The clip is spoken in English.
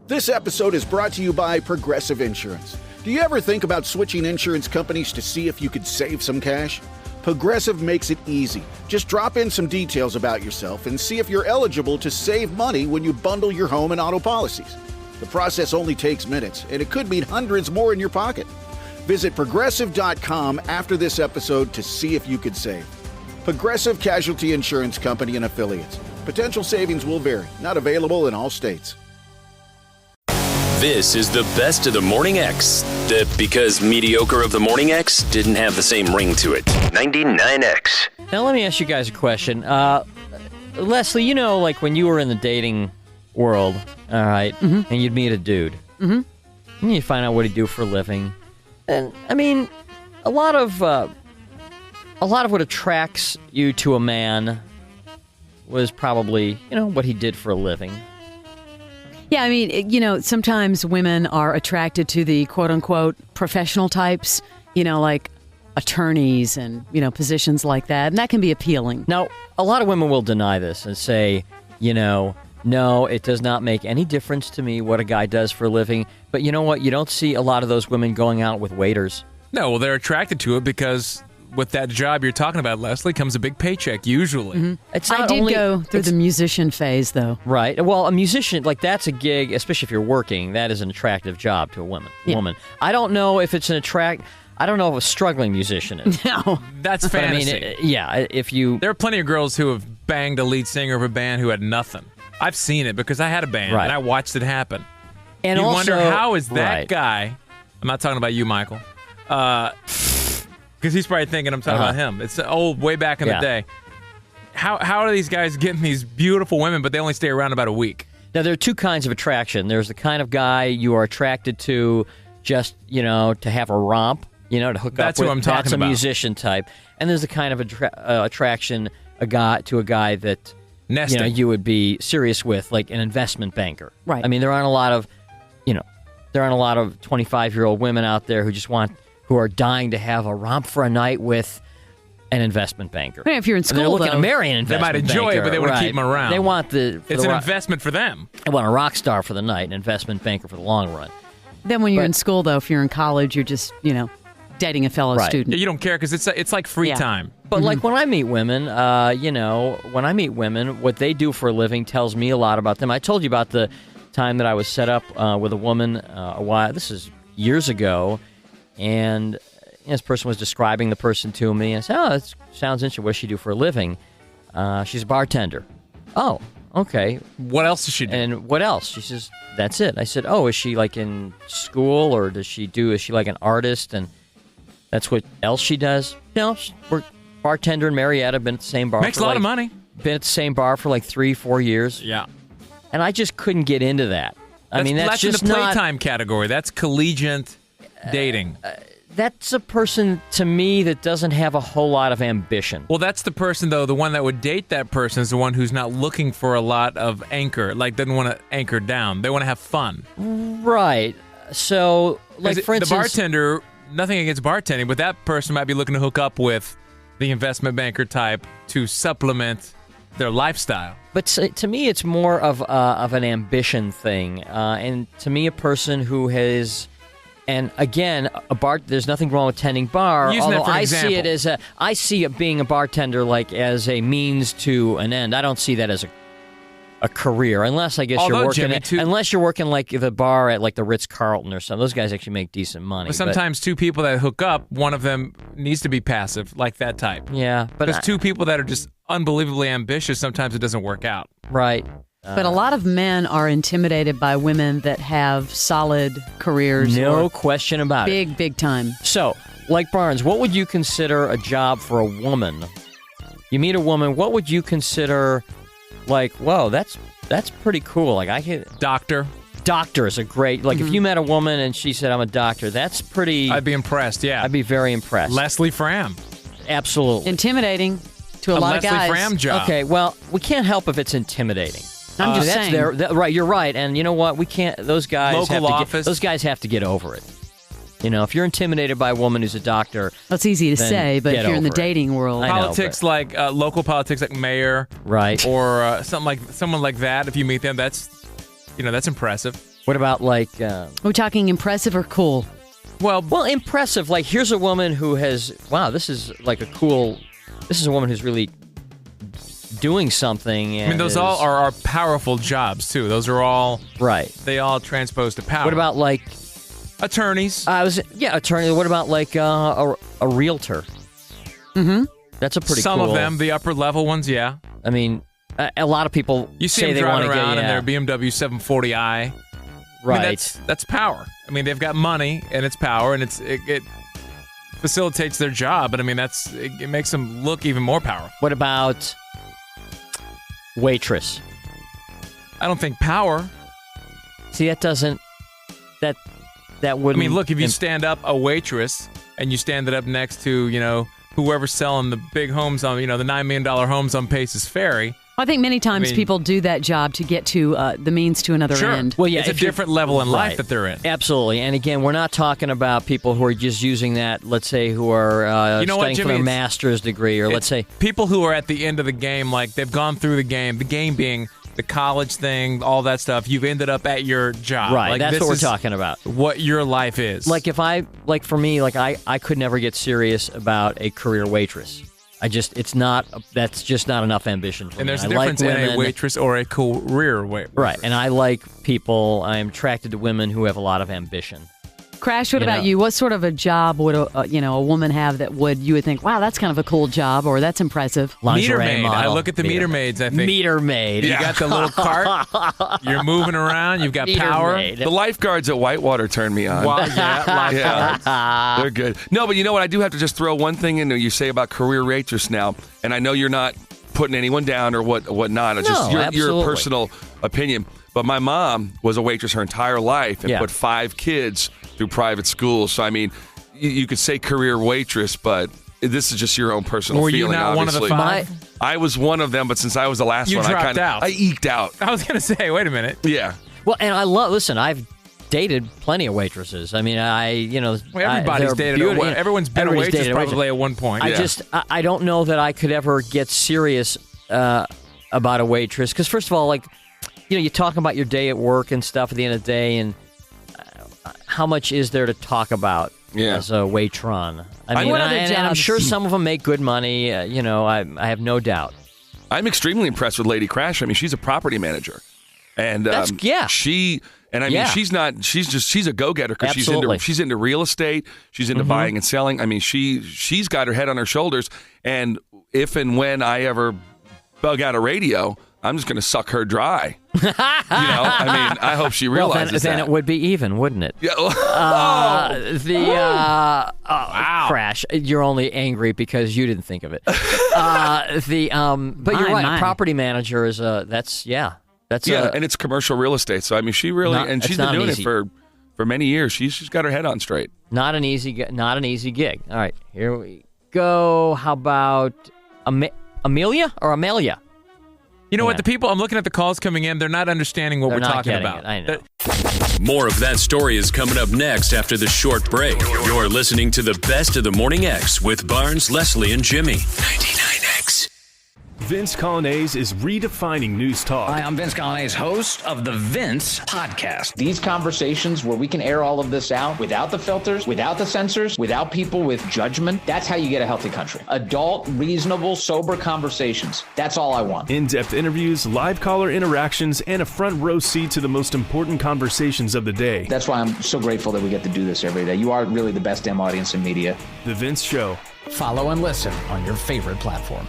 This episode is brought to you by Progressive Insurance. Do you ever think about switching insurance companies to see if you could save some cash? Progressive makes it easy. Just drop in some details about yourself and see if you're eligible to save money when you bundle your home and auto policies. The process only takes minutes, and it could mean hundreds more in your pocket. Visit Progressive.com after this episode to see if you could save. Progressive Casualty Insurance Company and Affiliates. Potential savings will vary. Not available in all states. This is the best of the Morning X. Because mediocre of the Morning X didn't have the same ring to it. 99X. Now, let me ask you guys a question. Leslie, you know, like when you were in the dating world, all right, and you'd meet a dude, and you'd find out what he'd do for a living. And, I mean, a lot of what attracts you to a man was probably, you know, what he did for a living. Yeah, I mean, you know, sometimes women are attracted to the quote-unquote professional types, you know, like attorneys and, you know, positions like that, and that can be appealing. Now, a lot of women will deny this and say, you know, no, it does not make any difference to me what a guy does for a living. But you know what? You don't see a lot of those women going out with waiters. No, well, they're attracted to it because with that job you're talking about, Leslie, comes a big paycheck, usually. It's I not did only, go through the musician phase, though. Right. Well, a musician, like, that's a gig, especially if you're working, that is an attractive job to a woman. I don't know if it's I don't know if a struggling musician is. No. That's fantasy. I mean, if you... There are plenty of girls who have banged a lead singer of a band who had nothing. I've seen it because I had a band, and I watched it happen. And you also, wonder, how is that guy... I'm not talking about you, Michael. Because he's probably thinking I'm talking about him. It's old, way back in the day. How are these guys getting these beautiful women, but they only stay around about a week? Now, there are two kinds of attraction. There's the kind of guy you are attracted to just, you know, to have a romp, you know, to hook up with. That's who I'm talking about. That's a musician type. And there's the kind of attraction to a guy that, nesting, you know, you would be serious with, like an investment banker. Right. I mean, there aren't a lot of 25-year-old women out there who are dying to have a romp for a night with an investment banker. I mean, if you're in school, they're looking to marry an investment banker. They might enjoy it, but they want to keep him around. They want it's an investment for them. They want a rock star for the night, an investment banker for the long run. Then when you're in school, though, if you're in college, you're just, you know, dating a fellow student. Yeah, you don't care because it's like free time. But like when I meet women, what they do for a living tells me a lot about them. I told you about the time that I was set up with a woman this is years ago, and this person was describing the person to me, and I said, that sounds interesting. What does she do for a living? She's a bartender. Oh, okay. What else does she do? And what else? She says, that's it. I said, is she like in school, or is she like an artist, and that's what else she does? No, we're bartender in Marietta, been at the same bar. Makes a lot of money. Been at the same bar for like 3-4 years. Yeah. And I just couldn't get into that. That's just in the playtime category. That's collegiate dating. That's a person, to me, that doesn't have a whole lot of ambition. Well, that's the person, though. The one that would date that person is the one who's not looking for a lot of anchor, like doesn't want to anchor down. They want to have fun. Right. So, like, for instance... The bartender, nothing against bartending, but that person might be looking to hook up with the investment banker type to supplement their lifestyle. But to me, it's more of an ambition thing. And to me, a person who has... And again, there's nothing wrong with tending bar, although I see it being a bartender like as a means to an end. I don't see that as a career, unless I guess unless you're working like the bar at like the Ritz-Carlton or something. Those guys actually make decent money. But sometimes two people that hook up, one of them needs to be passive, like that type. Yeah, but because two people that are just unbelievably ambitious, sometimes it doesn't work out. Right. But a lot of men are intimidated by women that have solid careers. No question about it. Big time. So, like Barnes, what would you consider a job for a woman? You meet a woman, what would you consider like, whoa, that's pretty cool. Like, I could... Doctor. Doctor is a great... Like, if you met a woman and she said, I'm a doctor, that's pretty... I'd be impressed, yeah. I'd be very impressed. Leslie Fram. Absolutely. Intimidating to a lot of guys. Leslie Fram job. Okay, well, we can't help if it's intimidating. I'm just saying. Right, you're right. And you know what? We can't... Those guys those guys have to get over it. You know, if you're intimidated by a woman who's a doctor... That's easy to say, but if you're in the dating world... Politics, like local politics, like mayor. Right. Or someone like that, if you meet them, that's that's impressive. What about like? We're talking impressive or cool? Well, impressive. Like, here's a woman who has. Wow, this is like a cool. This is a woman who's really doing something. I mean, those all are powerful jobs too. Those are all right. They all transpose to power. What about like attorneys? Attorney. What about like a realtor? Mm-hmm. That's a pretty Some cool. of them, the upper level ones, yeah. I mean, a lot of people you see say them they want driving to around get in their BMW 740i. Right. I mean, that's power. I mean, they've got money and it's power and it facilitates their job. But I mean, it makes them look even more powerful. What about waitress? I don't think power. See, that doesn't. That wouldn't. I mean, look, if you stand up a waitress and you stand it up next to whoever's selling the big homes on the $9 million homes on Pace's Ferry. I think many times people do that job to get to the means to another end. Well, yeah, it's a different level in life that they're in. Absolutely. And again, we're not talking about people who are just using that, let's say, who are studying for their master's degree, or let's say people who are at the end of the game, like they've gone through the game being the college thing, all that stuff. You've ended up at your job. Right, like, that's what we're talking about. What your life is. Like for me, I could never get serious about a career waitress. That's just not enough ambition for me. And there's a difference in a waitress or a career waitress. Right, and I like I'm attracted to women who have a lot of ambition. Crash, what about you? What sort of a job would a woman have that you would think, wow, that's kind of a cool job, or that's impressive? Meter maid. I look at the meter maids, I think. Meter maid. You got the little cart. You're moving around. You've got power. Maid. The lifeguards at Whitewater turn me on. Well, lifeguards. They're good. No, but you know what? I do have to just throw one thing in there. You say about career waitress now, and I know you're not putting anyone down or whatnot. It's just your personal opinion. But my mom was a waitress her entire life and put 5 kids through private schools. So, I mean, you could say career waitress, but this is just your own personal feeling, Were you not obviously. one of the 5? I was one of them, but since I was the last one, I eked out. I was going to say, wait a minute. Yeah. Well, and listen, I've dated plenty of waitresses. I mean, everybody's dated. Everyone's been a waitress probably at one point. I don't know that I could ever get serious about a waitress, because first of all, you talk about your day at work and stuff at the end of the day, and how much is there to talk about as a waitron? I mean, and I'm sure some of them make good money. I have no doubt. I'm extremely impressed with Lady Crash. I mean, she's a property manager, and she's a go-getter because she's into real estate. She's into buying and selling. I mean, she's got her head on her shoulders, and if and when I ever bug out a radio, I'm just going to suck her dry. I hope she realizes then that. It would be even, wouldn't it? Yeah. Crash. You're only angry because you didn't think of it. But you're right. A property manager is and it's commercial real estate. So I mean, she's been doing it for many years. She's got her head on straight. Not an easy gig. All right, here we go. How about Amelia or Amelia? You know what? The people, I'm looking at the calls coming in, they're not understanding what we're talking about. I know. More of that story is coming up next after the short break. You're listening to the best of the Morning X with Barnes, Leslie, and Jimmy. 99X. Vince Colonnese is redefining news talk. Hi, I'm Vince Colonnese, host of the Vince Podcast. These conversations where we can air all of this out without the filters, without the censors, without people with judgment, that's how you get a healthy country. Adult, reasonable, sober conversations. That's all I want. In-depth interviews, live caller interactions, and a front row seat to the most important conversations of the day. That's why I'm so grateful that we get to do this every day. You are really the best damn audience in media. The Vince Show. Follow and listen on your favorite platform.